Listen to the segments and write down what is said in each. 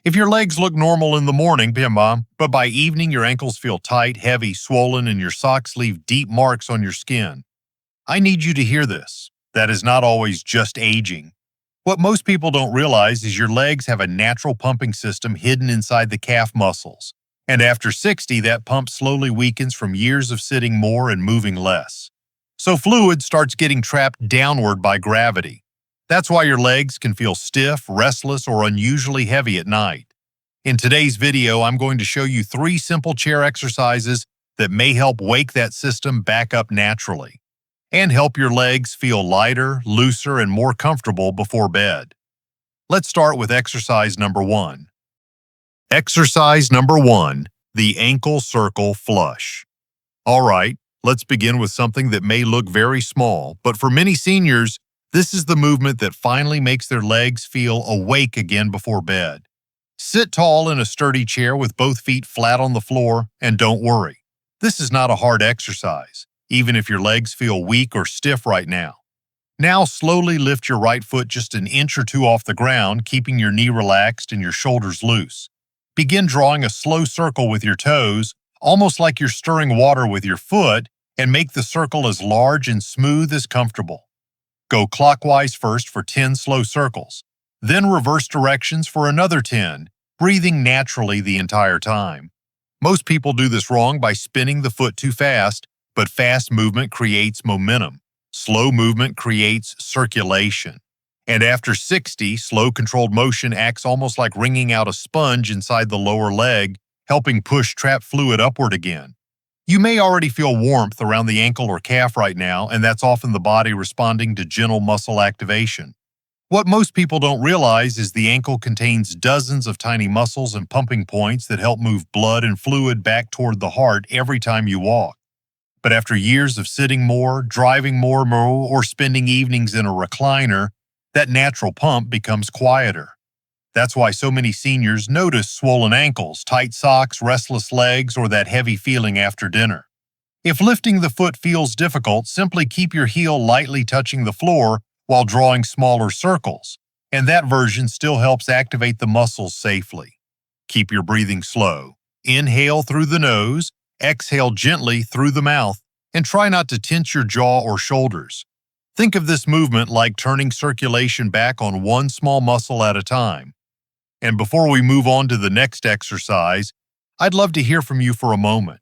If your legs look normal in the morning, but by evening your ankles feel tight, heavy, swollen, and your socks leave deep marks on your skin, I need you to hear this. That is not always just aging. What most people don't realize is your legs have a natural pumping system hidden inside the calf muscles. And after 60, that pump slowly weakens from years of sitting more and moving less. So fluid starts getting trapped downward by gravity. That's why your legs can feel stiff, restless, or unusually heavy at night. In today's video, I'm going to show you 3 simple chair exercises that may help wake that system back up naturally and help your legs feel lighter, looser, and more comfortable before bed. Let's start with exercise number 1. Exercise number 1, the ankle circle flush. All right, let's begin with something that may look very small, but for many seniors, this is the movement that finally makes their legs feel awake again before bed. Sit tall in a sturdy chair with both feet flat on the floor, and don't worry. This is not a hard exercise, even if your legs feel weak or stiff right now. Now slowly lift your right foot just an inch or 2 off the ground, keeping your knee relaxed and your shoulders loose. Begin drawing a slow circle with your toes, almost like you're stirring water with your foot, and make the circle as large and smooth as comfortable. Go clockwise first for 10 slow circles, then reverse directions for another 10, breathing naturally the entire time. Most people do this wrong by spinning the foot too fast, but fast movement creates momentum. Slow movement creates circulation. And after 60, slow controlled motion acts almost like wringing out a sponge inside the lower leg, helping push trapped fluid upward again. You may already feel warmth around the ankle or calf right now, and that's often the body responding to gentle muscle activation. What most people don't realize is the ankle contains dozens of tiny muscles and pumping points that help move blood and fluid back toward the heart every time you walk. But after years of sitting more, driving more, or spending evenings in a recliner, that natural pump becomes quieter. That's why so many seniors notice swollen ankles, tight socks, restless legs, or that heavy feeling after dinner. If lifting the foot feels difficult, simply keep your heel lightly touching the floor while drawing smaller circles, and that version still helps activate the muscles safely. Keep your breathing slow. Inhale through the nose, exhale gently through the mouth, and try not to tense your jaw or shoulders. Think of this movement like turning circulation back on one small muscle at a time. And before we move on to the next exercise, I'd love to hear from you for a moment.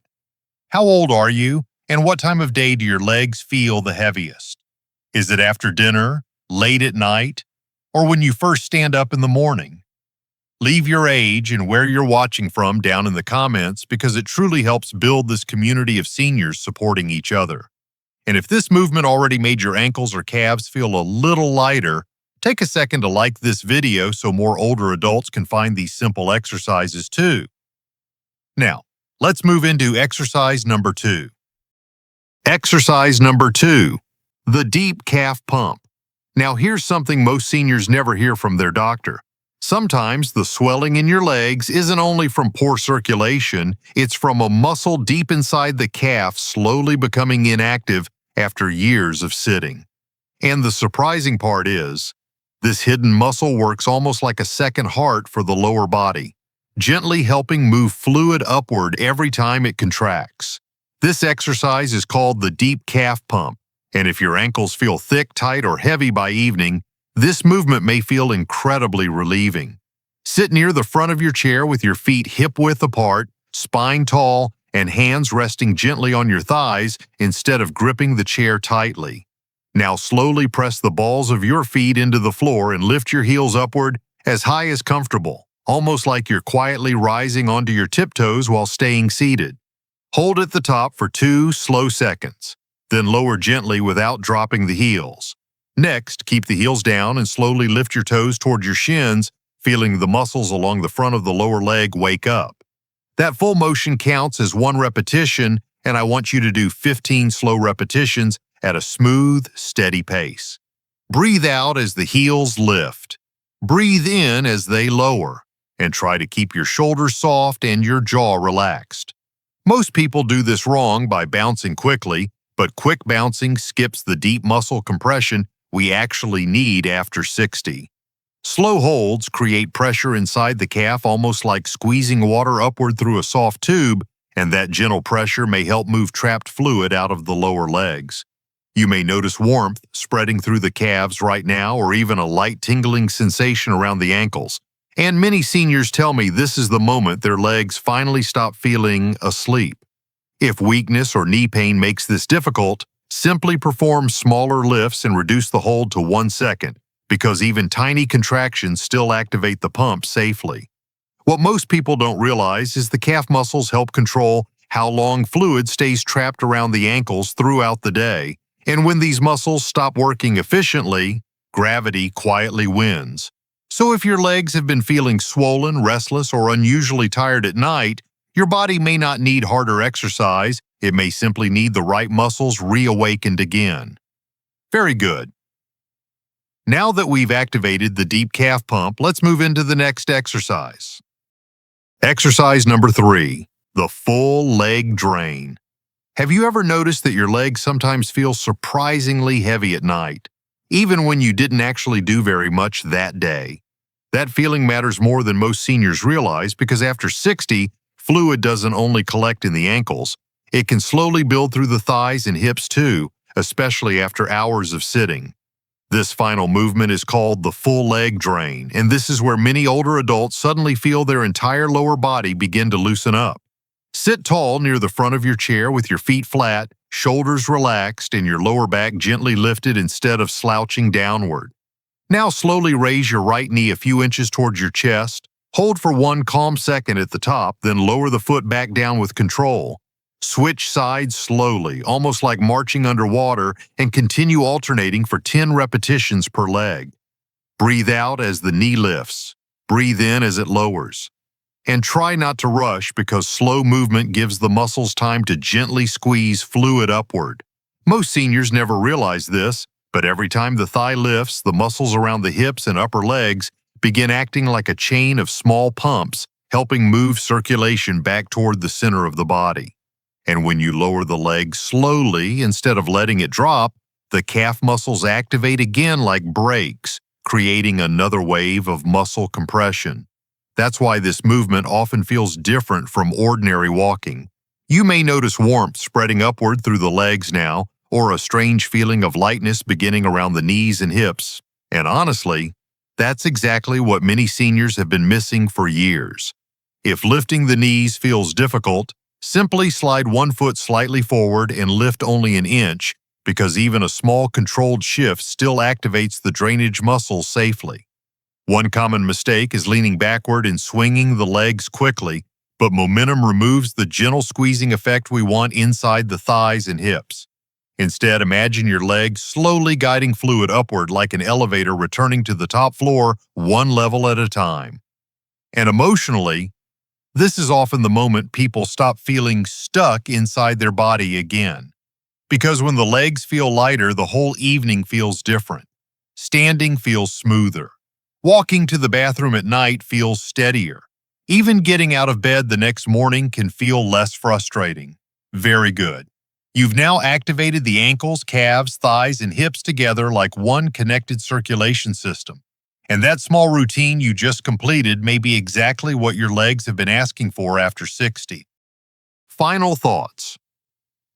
How old are you, and what time of day do your legs feel the heaviest? Is it after dinner, late at night, or when you first stand up in the morning? Leave your age and where you're watching from down in the comments because it truly helps build this community of seniors supporting each other. And if this movement already made your ankles or calves feel a little lighter, take a second to like this video so more older adults can find these simple exercises too. Now, let's move into exercise number 2. Exercise number 2, the deep calf pump. Now here's something most seniors never hear from their doctor. Sometimes the swelling in your legs isn't only from poor circulation, it's from a muscle deep inside the calf slowly becoming inactive after years of sitting. And the surprising part is, this hidden muscle works almost like a second heart for the lower body, gently helping move fluid upward every time it contracts. This exercise is called the deep calf pump, and if your ankles feel thick, tight, or heavy by evening, this movement may feel incredibly relieving. Sit near the front of your chair with your feet hip-width apart, spine tall, and hands resting gently on your thighs instead of gripping the chair tightly. Now slowly press the balls of your feet into the floor and lift your heels upward as high as comfortable, almost like you're quietly rising onto your tiptoes while staying seated. Hold at the top for 2 slow seconds, then lower gently without dropping the heels. Next, keep the heels down and slowly lift your toes toward your shins, feeling the muscles along the front of the lower leg wake up. That full motion counts as 1 repetition, and I want you to do 15 slow repetitions at a smooth, steady pace. Breathe out as the heels lift. Breathe in as they lower, and try to keep your shoulders soft and your jaw relaxed. Most people do this wrong by bouncing quickly, but quick bouncing skips the deep muscle compression we actually need after 60. Slow holds create pressure inside the calf almost like squeezing water upward through a soft tube, and that gentle pressure may help move trapped fluid out of the lower legs. You may notice warmth spreading through the calves right now, or even a light tingling sensation around the ankles. And many seniors tell me this is the moment their legs finally stop feeling asleep. If weakness or knee pain makes this difficult, simply perform smaller lifts and reduce the hold to 1 second, because even tiny contractions still activate the pump safely. What most people don't realize is the calf muscles help control how long fluid stays trapped around the ankles throughout the day, and when these muscles stop working efficiently, gravity quietly wins. So if your legs have been feeling swollen, restless, or unusually tired at night, your body may not need harder exercise, it may simply need the right muscles reawakened again. Very good. Now that we've activated the deep calf pump, let's move into the next exercise. Exercise number 3, the full leg drain. Have you ever noticed that your legs sometimes feel surprisingly heavy at night, even when you didn't actually do very much that day? That feeling matters more than most seniors realize, because after 60, fluid doesn't only collect in the ankles, it can slowly build through the thighs and hips too, especially after hours of sitting. This final movement is called the full leg drain, and this is where many older adults suddenly feel their entire lower body begin to loosen up. Sit tall near the front of your chair with your feet flat, shoulders relaxed, and your lower back gently lifted instead of slouching downward. Now slowly raise your right knee a few inches towards your chest, hold for 1 calm second at the top, then lower the foot back down with control. Switch sides slowly, almost like marching underwater, and continue alternating for 10 repetitions per leg. Breathe out as the knee lifts. Breathe in as it lowers. And try not to rush, because slow movement gives the muscles time to gently squeeze fluid upward. Most seniors never realize this, but every time the thigh lifts, the muscles around the hips and upper legs begin acting like a chain of small pumps, helping move circulation back toward the center of the body. And when you lower the leg slowly instead of letting it drop, the calf muscles activate again like brakes, creating another wave of muscle compression. That's why this movement often feels different from ordinary walking. You may notice warmth spreading upward through the legs now, or a strange feeling of lightness beginning around the knees and hips. And honestly, that's exactly what many seniors have been missing for years. If lifting the knees feels difficult, simply slide 1 foot slightly forward and lift only an inch, because even a small controlled shift still activates the drainage muscles safely. One common mistake is leaning backward and swinging the legs quickly, but momentum removes the gentle squeezing effect we want inside the thighs and hips. Instead, imagine your legs slowly guiding fluid upward like an elevator returning to the top floor 1 level at a time. And emotionally, this is often the moment people stop feeling stuck inside their body again. Because when the legs feel lighter, the whole evening feels different. Standing feels smoother. Walking to the bathroom at night feels steadier. Even getting out of bed the next morning can feel less frustrating. Very good. You've now activated the ankles, calves, thighs, and hips together like one connected circulation system. And that small routine you just completed may be exactly what your legs have been asking for after 60. Final thoughts.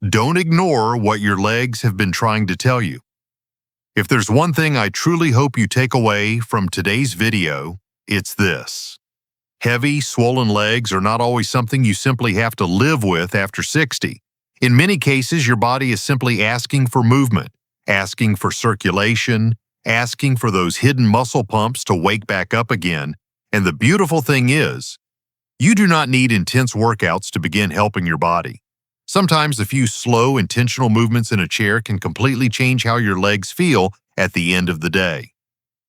Don't ignore what your legs have been trying to tell you. If there's one thing I truly hope you take away from today's video, it's this. Heavy, swollen legs are not always something you simply have to live with after 60. In many cases, your body is simply asking for movement, asking for circulation, asking for those hidden muscle pumps to wake back up again. And the beautiful thing is, you do not need intense workouts to begin helping your body. Sometimes a few slow, intentional movements in a chair can completely change how your legs feel at the end of the day.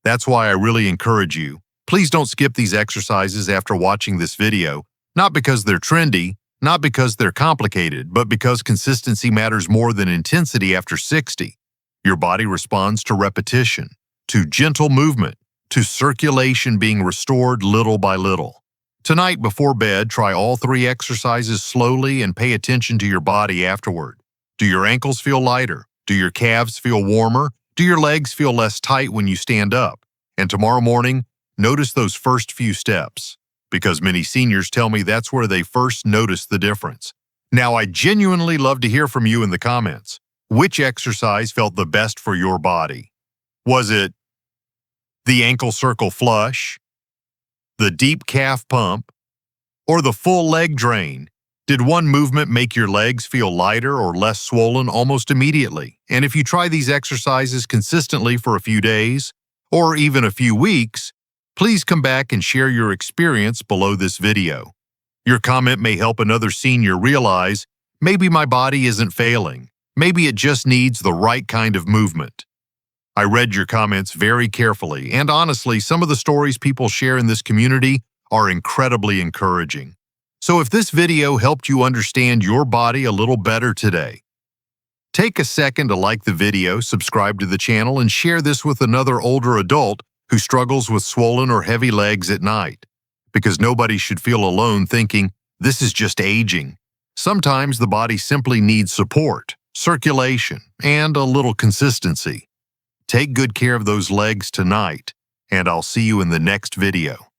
That's why I really encourage you, please don't skip these exercises after watching this video, not because they're trendy, not because they're complicated, but because consistency matters more than intensity after 60. Your body responds to repetition, to gentle movement, to circulation being restored little by little. Tonight before bed, try all 3 exercises slowly and pay attention to your body afterward. Do your ankles feel lighter? Do your calves feel warmer? Do your legs feel less tight when you stand up? And tomorrow morning, notice those first few steps, because many seniors tell me that's where they first notice the difference. Now, I genuinely love to hear from you in the comments. Which exercise felt the best for your body? Was it the ankle circle flush, the deep calf pump, or the full leg drain? Did one movement make your legs feel lighter or less swollen almost immediately? And if you try these exercises consistently for a few days, or even a few weeks, please come back and share your experience below this video. Your comment may help another senior realize, maybe my body isn't failing. Maybe it just needs the right kind of movement. I read your comments very carefully, and honestly, some of the stories people share in this community are incredibly encouraging. So if this video helped you understand your body a little better today, take a second to like the video, subscribe to the channel, and share this with another older adult who struggles with swollen or heavy legs at night. Because nobody should feel alone thinking, this is just aging. Sometimes the body simply needs support, circulation, and a little consistency. Take good care of those legs tonight, and I'll see you in the next video.